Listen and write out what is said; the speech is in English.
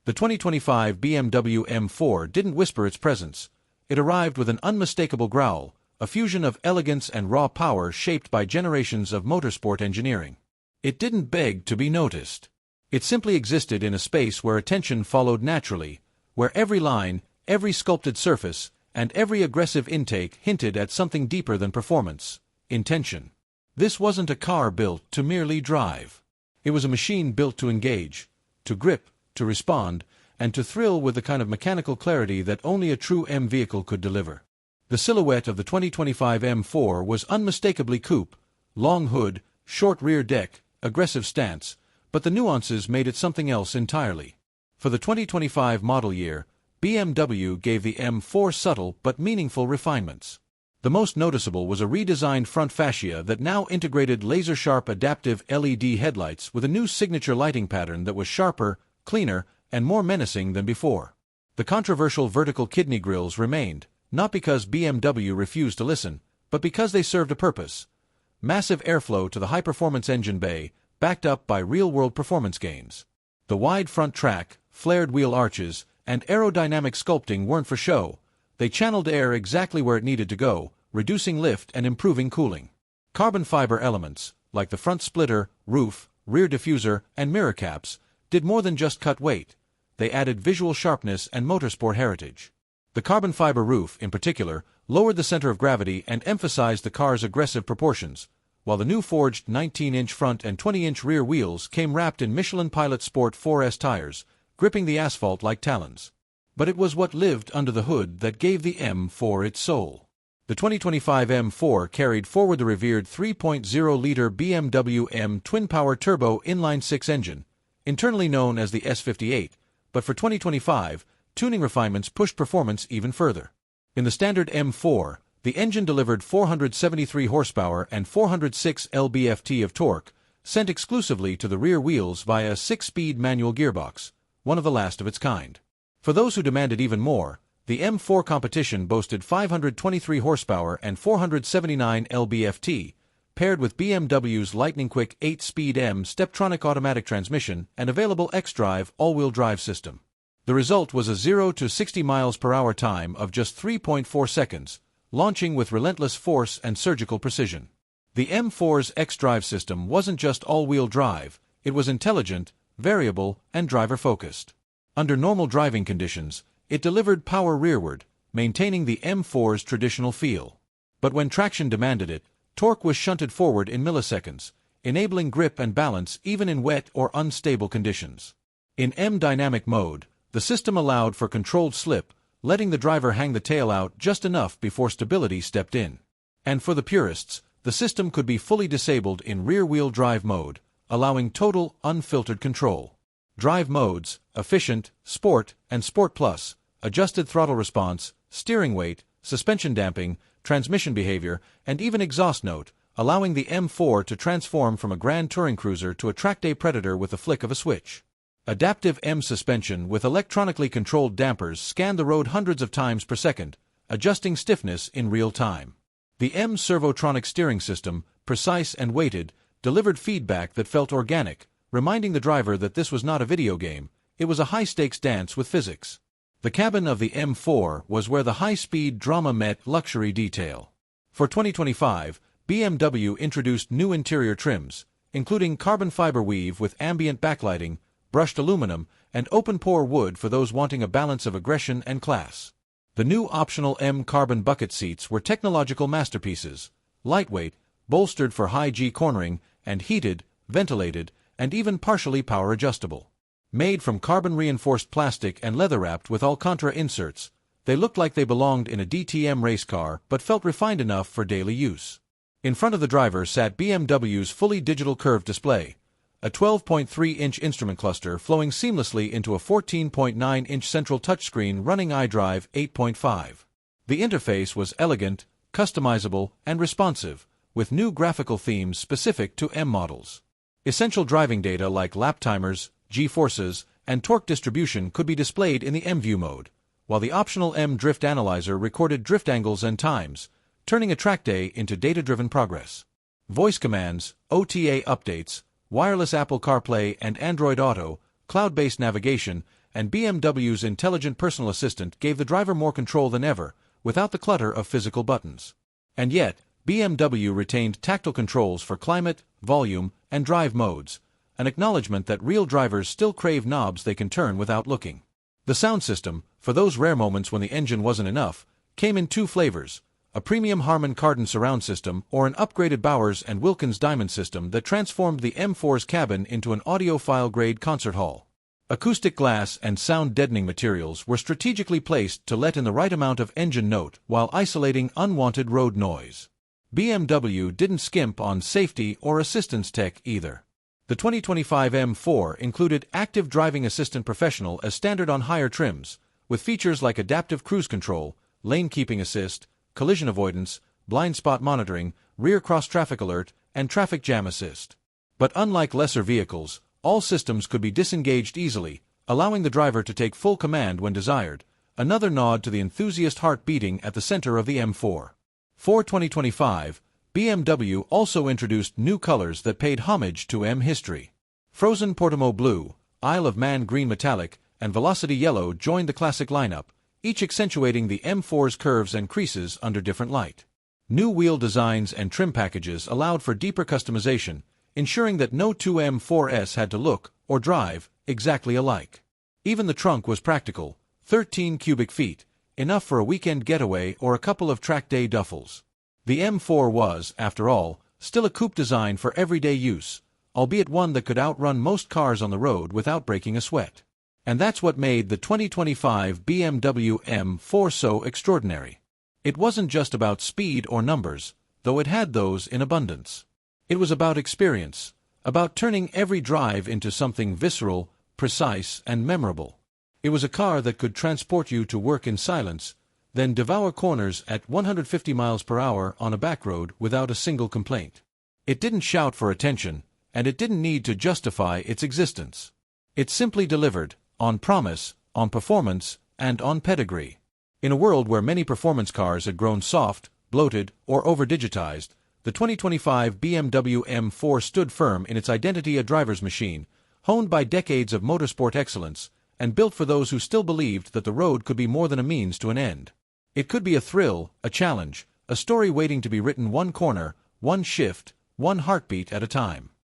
The 2025 BMW M4 didn't whisper its presence. It arrived with an unmistakable growl, a fusion of elegance and raw power shaped by generations of motorsport engineering. It didn't beg to be noticed. It simply existed in a space where attention followed naturally, where every line, every sculpted surface, and every aggressive intake hinted at something deeper than performance: intention. This wasn't a car built to merely drive. It was a machine built to engage, to grip, to respond, and to thrill with the kind of mechanical clarity that only a true M vehicle could deliver. The silhouette of the 2025 M4 was unmistakably coupe: long hood, short rear deck, aggressive stance, but the nuances made it something else entirely. For the 2025 model year, BMW gave the M4 subtle but meaningful refinements. The most noticeable was a redesigned front fascia that now integrated laser-sharp adaptive LED headlights with a new signature lighting pattern that was sharper, cleaner, and more menacing than before. The controversial vertical kidney grills remained, not because BMW refused to listen, but because they served a purpose: massive airflow to the high-performance engine bay, backed up by real-world performance gains. The wide front track, flared wheel arches, and aerodynamic sculpting weren't for show. They channeled air exactly where it needed to go, reducing lift and improving cooling. Carbon fiber elements, like the front splitter, roof, rear diffuser, and mirror caps, did more than just cut weight. They added visual sharpness and motorsport heritage. The carbon fiber roof, in particular, lowered the center of gravity and emphasized the car's aggressive proportions, while the new forged 19-inch front and 20-inch rear wheels came wrapped in Michelin Pilot Sport 4S tires, gripping the asphalt like talons. But it was what lived under the hood that gave the M4 its soul. The 2025 M4 carried forward the revered 3.0-liter BMW M twin-power turbo inline-six engine, internally known as the S58, but for 2025, tuning refinements pushed performance even further. In the standard M4, the engine delivered 473 horsepower and 406 lb-ft of torque, sent exclusively to the rear wheels via a 6-speed manual gearbox, one of the last of its kind. For those who demanded even more, the M4 competition boasted 523 horsepower and 479 lb-ft, paired with BMW's lightning-quick 8-speed M Steptronic automatic transmission and available xDrive all-wheel drive system. The result was a 0 to 60 miles per hour time of just 3.4 seconds, launching with relentless force and surgical precision. The M4's xDrive system wasn't just all-wheel drive, it was intelligent, variable, and driver-focused. Under normal driving conditions, it delivered power rearward, maintaining the M4's traditional feel. But when traction demanded it, torque was shunted forward in milliseconds, enabling grip and balance even in wet or unstable conditions. In M dynamic mode, the system allowed for controlled slip, letting the driver hang the tail out just enough before stability stepped in. And for the purists, the system could be fully disabled in rear-wheel drive mode, allowing total, unfiltered control. Drive modes, Efficient, Sport, and Sport Plus, adjusted throttle response, steering weight, suspension damping, transmission behavior, and even exhaust note, allowing the M4 to transform from a grand touring cruiser to a track-day predator with the flick of a switch. Adaptive M suspension with electronically controlled dampers scanned the road hundreds of times per second, adjusting stiffness in real time. The M Servotronic steering system, precise and weighted, delivered feedback that felt organic, reminding the driver that this was not a video game, it was a high-stakes dance with physics. The cabin of the M4 was where the high-speed drama met luxury detail. For 2025, BMW introduced new interior trims, including carbon fiber weave with ambient backlighting, brushed aluminum, and open-pore wood for those wanting a balance of aggression and class. The new optional M carbon bucket seats were technological masterpieces, lightweight, bolstered for high G cornering, and heated, ventilated, and even partially power-adjustable. Made from carbon-reinforced plastic and leather-wrapped with Alcantara inserts, they looked like they belonged in a DTM race car but felt refined enough for daily use. In front of the driver sat BMW's fully digital curved display, a 12.3-inch instrument cluster flowing seamlessly into a 14.9-inch central touchscreen running iDrive 8.5. The interface was elegant, customizable, and responsive, with new graphical themes specific to M models. Essential driving data like lap timers, G-forces, and torque distribution could be displayed in the M-View mode, while the optional M Drift Analyzer recorded drift angles and times, turning a track day into data-driven progress. Voice commands, OTA updates, wireless Apple CarPlay and Android Auto, cloud-based navigation, and BMW's intelligent personal assistant gave the driver more control than ever, without the clutter of physical buttons. And yet, BMW retained tactile controls for climate, volume, and drive modes, an acknowledgement that real drivers still crave knobs they can turn without looking. The sound system, for those rare moments when the engine wasn't enough, came in two flavors: a premium Harman Kardon surround system or an upgraded Bowers & Wilkins Diamond system that transformed the M4's cabin into an audiophile-grade concert hall. Acoustic glass and sound-deadening materials were strategically placed to let in the right amount of engine note while isolating unwanted road noise. BMW didn't skimp on safety or assistance tech either. The 2025 M4 included Active Driving Assistant Professional as standard on higher trims, with features like adaptive cruise control, lane keeping assist, collision avoidance, blind spot monitoring, rear cross-traffic alert, and traffic jam assist. But unlike lesser vehicles, all systems could be disengaged easily, allowing the driver to take full command when desired, another nod to the enthusiast heart beating at the center of the M4. For 2025, BMW also introduced new colors that paid homage to M history. Frozen Portimao Blue, Isle of Man Green Metallic, and Velocity Yellow joined the classic lineup, each accentuating the M4's curves and creases under different light. New wheel designs and trim packages allowed for deeper customization, ensuring that no two M4s had to look, or drive, exactly alike. Even the trunk was practical, 13 cubic feet, enough for a weekend getaway or a couple of track day duffels. The M4 was, after all, still a coupe design for everyday use, albeit one that could outrun most cars on the road without breaking a sweat. And that's what made the 2025 BMW M4 so extraordinary. It wasn't just about speed or numbers, though it had those in abundance. It was about experience, about turning every drive into something visceral, precise, and memorable. It was a car that could transport you to work in silence, then devour corners at 150 miles per hour on a back road without a single complaint. It didn't shout for attention, and it didn't need to justify its existence. It simply delivered, on promise, on performance, and on pedigree. In a world where many performance cars had grown soft, bloated, or over-digitized, the 2025 BMW M4 stood firm in its identity a driver's machine, honed by decades of motorsport excellence, and built for those who still believed that the road could be more than a means to an end. It could be a thrill, a challenge, a story waiting to be written one corner, one shift, one heartbeat at a time.